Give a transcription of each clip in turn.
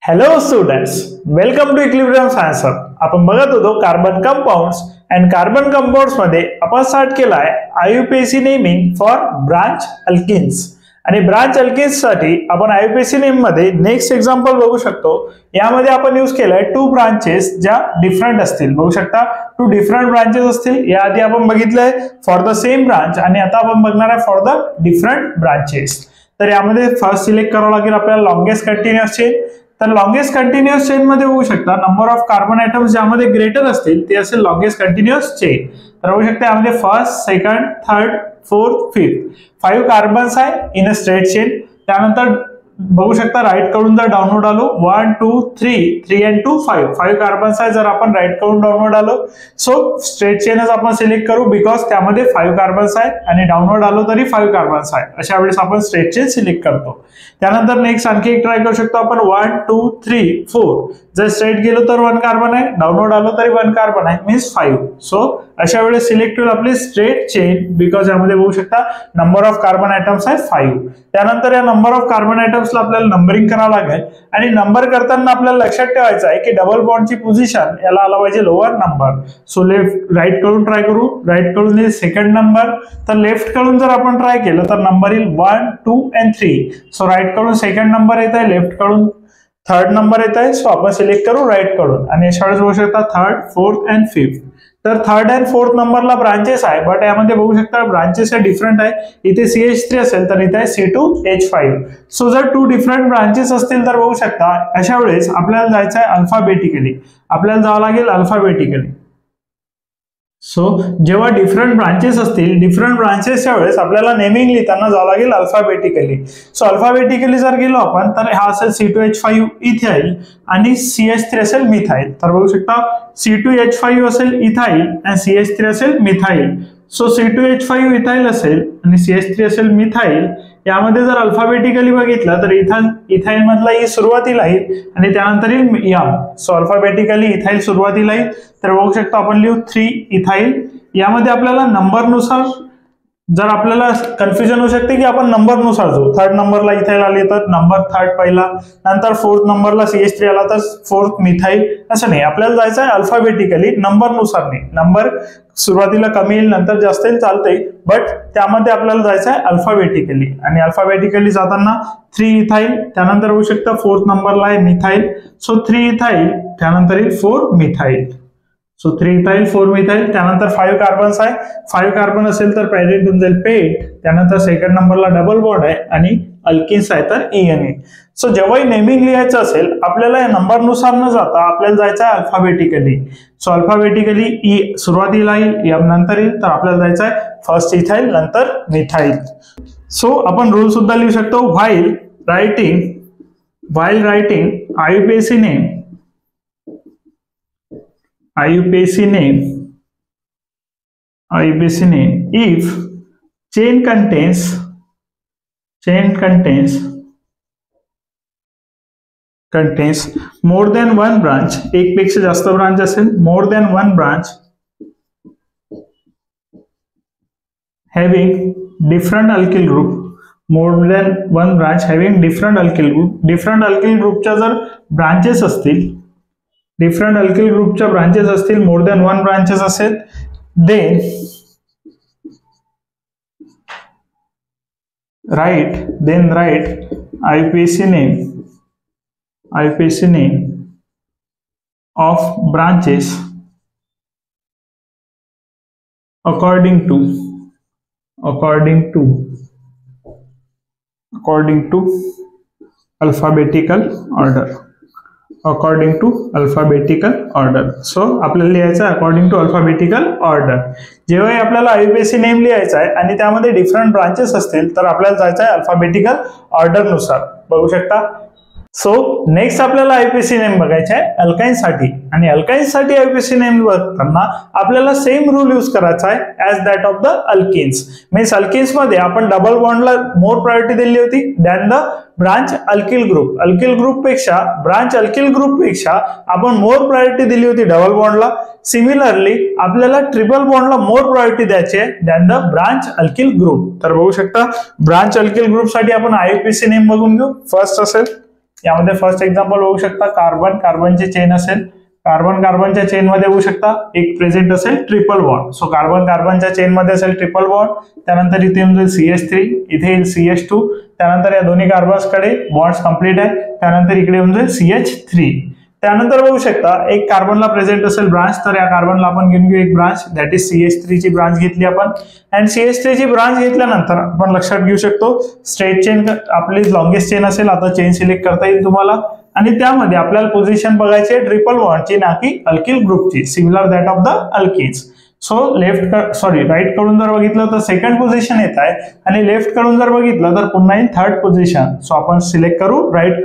Hello students, welcome to equilibrium science hub. आपण बघत होतो carbon compounds and carbon compounds मध्ये आपण स्टार्ट केलाय IUPAC naming for branch alkenes. आणि ब्रांच अल्किन्स साठी आपण आययुपीएसी नेम मध्ये नेक्स्ट एक्झाम्पल बघू शकतो. यामध्ये आपण यूज केलाय टू ब्रांचेस ज्या डिफरंट असतील. बघू शकता टू डिफरंट ब्रांचेस असतील. याआधी आपण बघितलंय फॉर द सेम ब्रांच आणि आता आपण बघणार आहे फॉर द डिफरंट ब्रांचेस. तर यामध्ये फर्स्ट सिलेक्ट करावं लागेल आपल्याला लॉंगेस्ट कंटिन्युअस चेन. तर लॉंगेस्ट कंटिन्युअस चेन मध्ये बघू शकता नंबर ऑफ कार्बन आयटम्स ज्यामध्ये ग्रेटर असतील ते असेल लॉंगेस्ट कंटिन्युअस चेन. तर बघू शकता यामध्ये first, second, third, fourth, fifth 5 carbons आहे इन अ स्ट्रेट चेन. त्यानंतर बघू शकता राईट कडून जर डाउनवर्ड आलो 1 2 3 and 2 5 कार्बन्स आहे. जर आपण राईट कडून डाउनवर्ड आलो सो स्ट्रेट चेनच आपण सिलेक्ट करू बिकॉज त्यामध्ये 5 कार्बन्स आहे आणि डाउनवर्ड आलो तरी 5 कार्बन्स आहे. अशा वेळेस आपण स्ट्रेट चेन सिलेक्ट करतो. त्यानंतर नेक्स्ट आणखी एक ट्राय करू शकतो आपण 1 2 3 4. जर स्ट्रेट गेलो तर 1 कार्बन आहे, डाउनवर्ड आलो तरी 1 कार्बन आहे, मीन्स 5. सो अशा वेळेस सिलेक्ट होईल आपली स्ट्रेट चेन बिकॉज यामध्ये बघू शकता नंबर ऑफ कार्बन आयटम्स आहे 5. त्यानंतर या नंबर ऑफ कार्बन आयटम्सला आपल्याला नंबरिंग करावं लागेल आणि नंबर करताना आपल्याला लक्षात ठेवायचं आहे की डबल बॉन्डची पोझिशन याला आला पाहिजे lower number. So left right कडून ट्राय करू. राईट कडून येईल सेकंड नंबर, तर लेफ्ट कडून जर आपण ट्राय केलं तर नंबर येईल 1 2 and 3. सो राईट कडून सेकंड नंबर येत आहे, लेफ्ट कडून थर्ड नंबर येत आहे. सो आपण सिलेक्ट करू राईट कडून आणि अशा वेळेस बघू शकता थर्ड, फोर्थ अँड फिफ्थ. तर थर्ड अँड फोर्थ नंबरला ब्रांचेस आहे बट यामध्ये बघू शकता ब्रांचेस डिफरंट आहे. इथे CH3 असेल तर इथे आहे C2H5. सो जर 2 डिफरंट ब्रांचेस असतील तर बघू शकता अशा वेळेस आपल्याला जायचं आहे अल्फाबेटिकली. आपल्याला जावं लागेल अल्फाबेटिकली. सो जेव्हा डिफरंट ब्रांचेस असतील डिफरंट ब्रांचेसच्या वेळेस आपल्याला नेमिंग लिहिताना जावं लागेल अल्फाबेटिकली. सो अल्फाबेटिकली जर गेलो आपण तर हा असेल C2H5 इथाइल आणि CH3 असेल मिथाइल. तर बघू शकता C2H5 असेल इथाइल आणि CH3 असेल मिथाइल. सो C2H5 इथाइल असेल आणि CH3 असेल मिथाइल. यामध्ये जर अल्फाबेटिकली बघितलं तर इथाइल मधला ई सुरुवातीला येईल आणि त्यानंतर येईल एम. सो अल्फाबेटिकली इथाइल सुरुवातीला येईल. तर बघू शकतो आपण लिहू 3 इथाइल. यामध्ये आपल्याला नंबरनुसार जर आपल्याला कन्फ्युजन होऊ शकते की आपण नंबरनुसार जाऊ. थर्ड नंबरला इथाइल आले तर नंबर थर्ड पहिला, नंतर फोर्थ नंबरला CH3 आला तर फोर्थ मिथाइल. असं नाही, आपल्याला जायचं आहे अल्फाबेटिकली नंबरनुसार नाही. नंबर सुरुवातीला कमी येईल नंतर जास्त येईल चालतंय बट त्यामध्ये आपल्याला जायचं आहे अल्फाबेटिकली. आणि अल्फाबेटिकली जाताना 3 इथाइल, त्यानंतर होऊ शकतं फोर्थ नंबरला आहे मिथाइल. सो 3 इथाइल त्यानंतर येईल 4 मिथाइल. So 3 ethyl 4 methyl. त्यानंतर 5 कार्बन्स आहे. 5 कार्बन असेल तर पॅरेंट होऊन जाईल पेट. त्यानंतर सेकंड नंबरला डबल बॉन्ड आहे आणि अल्किन्स आहे तर ENA. सो जेव्हाही नेमिंग लिहायचं असेल आपल्याला या नंबरनुसार न जाता आपल्याला जायचं आहे अल्फाबेटिकली. सो अल्फाबेटिकली ई सुरुवातीला येईल, एम नंतर येईल. तर आपल्याला जायचं आहे फर्स्ट इथाइल नंतर मिथाइल. सो आपण रूल सुद्धा लिहू शकतो while writing IUPAC name if chain contains more than one branch, एक पेक्षा जास्त ब्रांच असेल, more than one branch having different alkyl group, more than one branch having different alkyl group. different alkyl groupच्या जर branches असतील, different alkyl ग्रुपच्या branches असतील, more than 1 branches असेल, then right IUPAC name of branches according to alphabetical order. सो आपल्याला लिहायचं आहे according to alphabetical order. जेव्हाही आपल्याला IUPAC नेम लिहायचं आहे आणि त्यामध्ये डिफरंट ब्रांचेस असतील तर आपल्याला जायचं आहे अल्फाबेटिकल ऑर्डर नुसार. बघू शकता. सो नेक्स्ट आपल्याला IUPAC नेम बघायचे आहे अल्काइनसाठी. आणि अल्काइनसाठी IUPAC नेम बघताना आपल्याला सेम रूल यूज करायचा आहे as that of the alkenes. Means alkenes मध्ये आपण डबल बॉन्डला मोर प्रायोरिटी दिली होती than the branch alkyl group. Branch alkyl group पेक्षा आपण मोर प्रायोरिटी दिली होती डबल बॉन्डला. सिमिलरली आपल्याला ट्रिपल बॉन्डला मोर प्रायोरिटी द्यायची आहे than the branch alkyl group. तर बघू शकता ब्रांच अल्किल ग्रुप साठी आपण IUPAC नेम बघून घेऊ. फर्स्ट असेल यामध्ये फर्स्ट एक्झाम्पल बघू शकता, कार्बन कार्बनची चेन असेल, कार्बन कार्बनच्या चेन मध्ये बघू शकता एक प्रेझेंट असेल ट्रिपल बॉन्ड. सो कार्बन कार्बनच्या चेन मध्ये असेल ट्रिपल बॉन्ड, त्यानंतर इथे येऊन जाईल CH3, इथे येईल CH2, त्यानंतर या दोन्ही कार्बन्स कडे बॉन्ड्स कंप्लीट आहे, त्यानंतर इकडे येऊन जाईल CH3. त्यानंतर बघू शकता एक कार्बनला प्रेझेंट असेल ब्रांच, तर या कार्बनला आपण घेऊन घेऊ एक ब्रांच, दॅट इज CH3 ची ब्रांच घेतली आपण. अँड CH3 ची ब्रांच घेतल्यानंतर आपण लक्षात घेऊ शकतो स्ट्रेट चेन आपली लॉंगेस्ट चेन असेल. आता चेन सिलेक्ट करता येईल तुम्हाला, आणि त्यामध्ये आपल्याला पोझिशन बघायची आहे ट्रिपल बॉन्डची, ना की अल्किल ग्रुपची, similar that of the alkynes. So right कडून जर बघितलं तर सेकंड पोझिशन येत आहे, आणि लेफ्ट कडून जर बघितलं तर पुन्हा येईल थर्ड पोझिशन. सो आपण सिलेक्ट करू राईट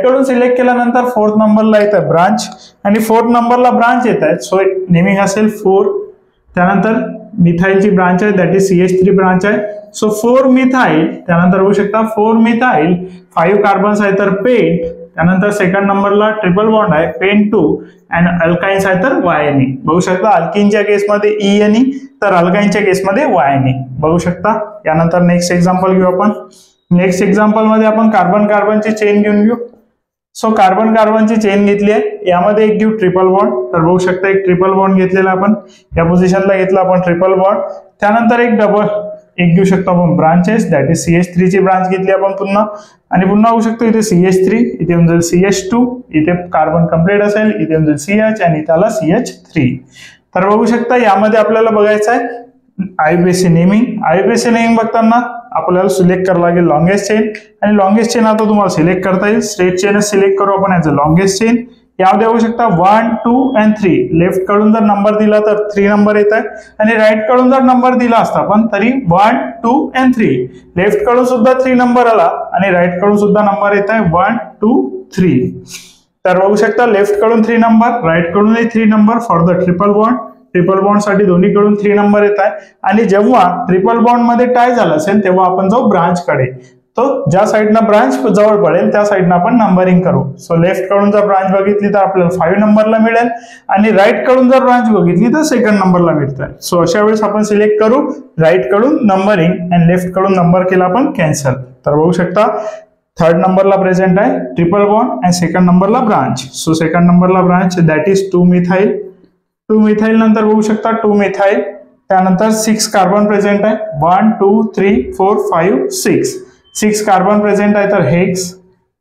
कडून सिलेक्ट केल्यानंतर फोर्थ नंबरला येत आहे ब्रांच, आणि फोर्थ नंबरला ब्रांच येत आहे. सो नेमिंग असेल 4, त्यानंतर मिथाईलची ब्रांच आहे, दॅट इज CH3 ब्रांच आहे. सो 4 मिथाईल, त्यानंतर बघू शकता 4 मिथाईल, 5 कार्बन्स आहे तर पेंट, त्यानंतर सेकंड नंबरला ट्रिपल बॉन्ड आहे पेंट2, अँड अल्काइन्स आहे तर YNE. बघू शकता अल्किनच्या केसमध्ये ENE, तर अल्काइनच्या केसमध्ये YNE बघू शकता. यानंतर नेक्स्ट एक्झाम्पल घेऊ आपण. नेक्स्ट एक्झाम्पल मध्ये आपण कार्बन कार्बनची चेन घेऊन घेऊ. सो कार्बन कार्बनची चेन घेतली आहे, यामध्ये एक घेऊ ट्रिपल बॉन्ड, तर बघू शकता एक ट्रिपल बॉन्ड घेतलेला आपण, या पोझिशनला घेतला आपण ट्रिपल बॉन्ड. त्यानंतर एक घेऊ शकतो आपण ब्रांचेस, दॅट इज CH3 ची ब्रांच घेतली आपण पुन्हा, आणि पुन्हा होऊ शकतो इथे CH3, इथे येऊन जाईल CH2, इथे कार्बन कंप्लीट असेल, इथे येऊन जाईल CH, आणि इथे आला CH3. तर बघू शकता यामध्ये आपल्याला बघायचं आहे IUPAC नेमिंग बघताना आपल्याला सिलेक्ट करावं लागेल लॉंगेस्ट चेन, आणि लॉंगेस्ट चेन आता तुम्हाला सिलेक्ट करता येईल. स्ट्रेट चेन सिलेक्ट करू आपण ॲज अ लॉंगेस्ट चेन. यामध्ये बघू शकता 1, 2 and 3. लेफ्ट कडून जर नंबर दिला तर 3 नंबर येत आहे, आणि राईट कडून जर नंबर दिला असता पण तरी 1, 2 and 3. लेफ्ट कडून सुद्धा 3 नंबर आला, आणि राईट कडून सुद्धा नंबर येत आहे 1, 2, 3. तर बघू शकता लेफ्ट कडून 3 नंबर, राईट कडूनही 3 number for the triple bond. Triple bond साठी दोन्हीकडून 3 नंबर येत आहे, आणि जेव्हा ट्रिपल बॉन्ड मध्ये टाय झाला असेल तेव्हा आपण जाऊ ब्रांच कडे. तो ज्या साईडनं ब्रांच जवळ पडेल त्या साईडनं आपण नंबरिंग करू. सो लेफ्ट कडून जर ब्रांच बघितली तर आपल्याला 5 नंबरला मिळेल, आणि राईट कडून जर ब्रांच बघितली तर सेकंड नंबरला मिळत आहे. सो अशा वेळेस आपण सिलेक्ट करू राईट कडून नंबरिंग, आणि लेफ्ट कडून नंबर केला आपण कॅन्सल. तर बघू शकता थर्ड नंबरला प्रेझेंट आहे ट्रिपल बॉन्ड, आणि सेकंड नंबरला ब्रांच. सो सेकंड नंबरला branch that is 2 methyl. 2 methyl नंतर बघू शकता 2 मिथाईल, त्यानंतर 6 कार्बन प्रेझेंट आहे, 1, 2, 3, 4, 5, 6. 6 कार्बन प्रेझेंट आहे तर हेक्स.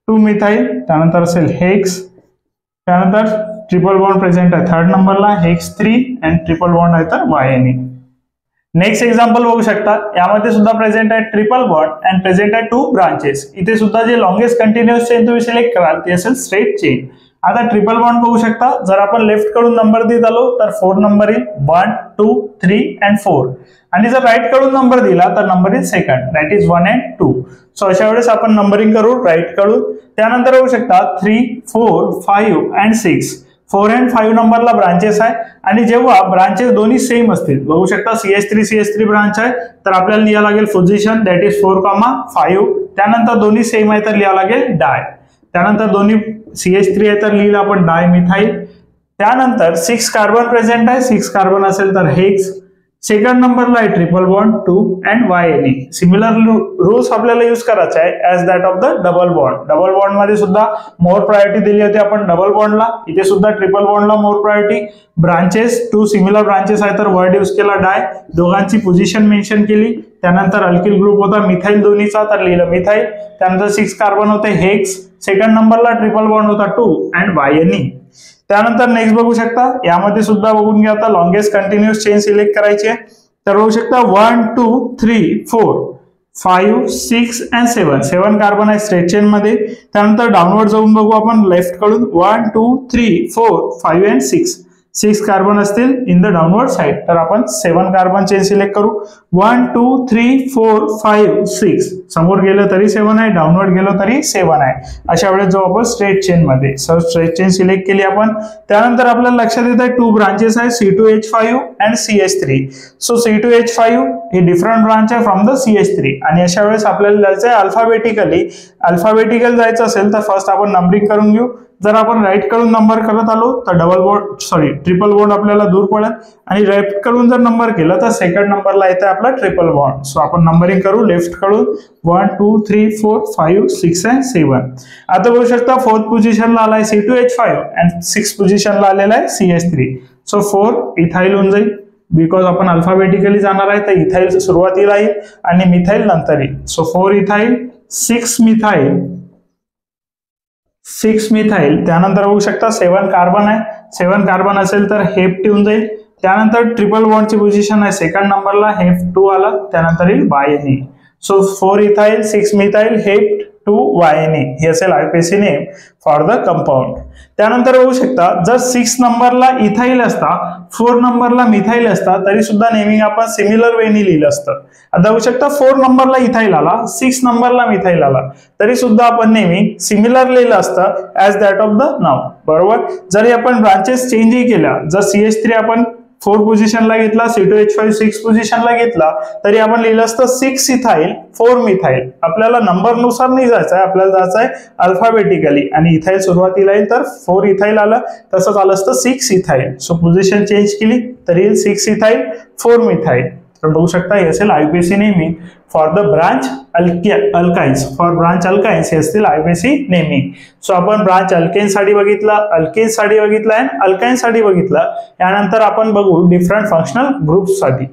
2 मिथाईल, त्यानंतर असेल हेक्स, त्यानंतर ट्रिपल बॉन्ड प्रेझेंट आहे थर्ड नंबरला हेक्स 3, अँड ट्रिपल बॉन्ड आहे तर YNE. नेक्स्ट एक्झाम्पल बघू शकता, यामध्ये सुद्धा प्रेझेंट आहे ट्रिपल बॉन्ड अँड प्रेझेंट आहे 2 ब्रांचेस. इथे सुद्धा जे लॉंगेस्ट कंटिन्युअस चेन तुम्ही सिलेक्ट कराल ती असेल स्ट्रेट चेन. आता ट्रिपल बॉन्ड बघू शकता, जर आपण लेफ्ट कडून नंबर देत आलो तर 4 नंबर येईल, 1, 2, 3 and 4. आणि जर राईट कडून नंबर दिला तर number is second, that is 1 and 2. So अशा वेळेस आपण नंबरिंग करू राईट कडून. त्यानंतर बघू शकता 3, 4, 5 and 6. 4 and 5 नंबरला ब्रांचेस आहे, आणि जेव्हा ब्रांचेस दोन्ही सेम असतील, बघू शकता CH3 ब्रांच आहे तर आपल्याला लिहावं लागेल पोझिशन, दॅट इज 4, 5. त्यानंतर दोन्ही सेम आहे तर लिहावं लागेल डाय. त्यानंतर दोन्ही CH3 आहे तर लिहिलं आपण डाय मिथाईल. त्यानंतर 6 कार्बन प्रेझेंट आहे, 6 कार्बन असेल तर हेक्स. सेकंड नंबरला आहे triple bond 2 and YNE. Similar rules आपल्याला यूज करायचे आहे as that of the double bond. Double bond मध्ये सुद्धा मोर प्रायोरिटी दिली होती आपण डबल बॉन्डला, इथे सुद्धा ट्रिपल बॉन्डला more priority. Branches 2 similar branches आहे तर वर्ड यूज केला डाय, दोघांची पोझिशन मेन्शन केली. त्यानंतर अल्किल ग्रुप होता मिथाईल दोन्हीचा तर लिहिलं मिथाईल. त्यानंतर 6 कार्बन होते हेक्स. सेकंड नंबरला ट्रिपल बॉन्ड होता 2 and YNE. त्यानंतर नेक्स्ट बघू शकता, यामध्ये सुद्धा बघून घ्या. आता लॉंगेस्ट कंटिन्युअस चेन सिलेक्ट करायची आहे, तर बघू शकता 1, 2, 3, 4, 5, 6 and 7. 7 कार्बन आहे स्ट्रेट चेन मध्ये. त्यानंतर डाऊनवर्ड जाऊन बघू आपण लेफ्ट कडून 1, 2, 3, 4, 5 and 6. 6 कार्बन असतील इन द डाऊनवर्ड साइड, तर आपण 7 कार्बन चेन सिलेक्ट करू. 1, 2, 3, 4, 5, 6. समोर गेलं तरी 7 आहे, डाऊनवर्ड गेलो तरी 7 आहे. अशा वेळेस जाऊ आपण स्ट्रेट चेन मध्ये. सर स्ट्रेट चेन सिलेक्ट केली आपण. त्यानंतर आपल्याला लक्षात येत आहे 2 ब्रांचेस आहे, C2H5 and CH3. So C2H5 he different branch आहे फ्रॉम द CH3, आणि अशा वेळेस आपल्याला जायचं आहे अल्फाबेटिकल जायचं असेल तर फर्स्ट आपण नंबरिंग करून घेऊ. जर आपण राईट कडून नंबर करत आलो तर ट्रिपल बॉन्ड आपल्याला दूर पडेल आणि लेफ्ट कडून जर नंबर केलं तर सेकंड नंबरला येते आपला ट्रिपल बॉन्ड. सो आपण नंबरिंग करू लेफ्ट कडून 1 2 3 4 5 6 and 7. आता बघू शकता 4th पोझिशनला आलाय C2H5 आणि 6th पोझिशनला आलेला आहे CH3. सो 4 इथाइल होऊन जाईल बिकॉज आपण अल्फाबेटिकली जाणार आहे तर इथाइल सुरुवातीला येईल आणि मिथाइल नंतर येईल. सो 4 इथाइल 6 मिथाइल त्यानंतर बघू शकता 7 कार्बन आहे. 7 कार्बन असेल तर हेप्ट येऊन जाईल. त्यानंतर ट्रिपल बॉन्डची पोझिशन आहे सेकंड नंबरला F2 आला त्यानंतर येईल YNE. So 4 ethyl 6 methyl hept 2 YNE हे असेल IUPAC name for the compound. त्यानंतर बघू शकता जर 6 नंबरला इथाइल असता 4 नंबरला मिथाइल असता तरी सुद्धा नेमिंग आपण सिमिलर वेनी लिहिलं असतं. आता बघू शकता 4 नंबरला इथाइल आला 6 नंबरला मिथाइल आला तरी सुद्धा आपण नेमिंग सिमिलर लिहिलं असतं ऍज दॅट ऑफ द नाव. बरोबर. जरी आपण ब्रांचेस चेंजही केल्या जर CH3 आपण 4 पोझिशनला घेतला C2H5 6 पोझिशनला घेतला तरी आपण लिहिलं असतं 6 इथाइल 4 मिथाइल. आपल्याला नंबर नुसार नाही जायचं आहे आपल्याला जायचं आहे अल्फाबेटिकली आणि इथाइल सुरुवातीला येईल तर 4 इथाइल आलं तसंच आलं असतं 6 इथाइल. सो पोझिशन चेंज केली तरी येईल 6 इथाइल 4 मिथाइल. तर बघू शकता हे असेल IUPAC naming for the branch alkynes. For branch alkynes हे असतील IUPAC नेमिंग. सो आपण ब्रांच अल्केन्स साठी बघितलं अल्केन्स साठी बघितलं आणि अल्काइन्स साठी बघितलं. यानंतर आपण बघू डिफरंट फंक्शनल ग्रुप्स साठी.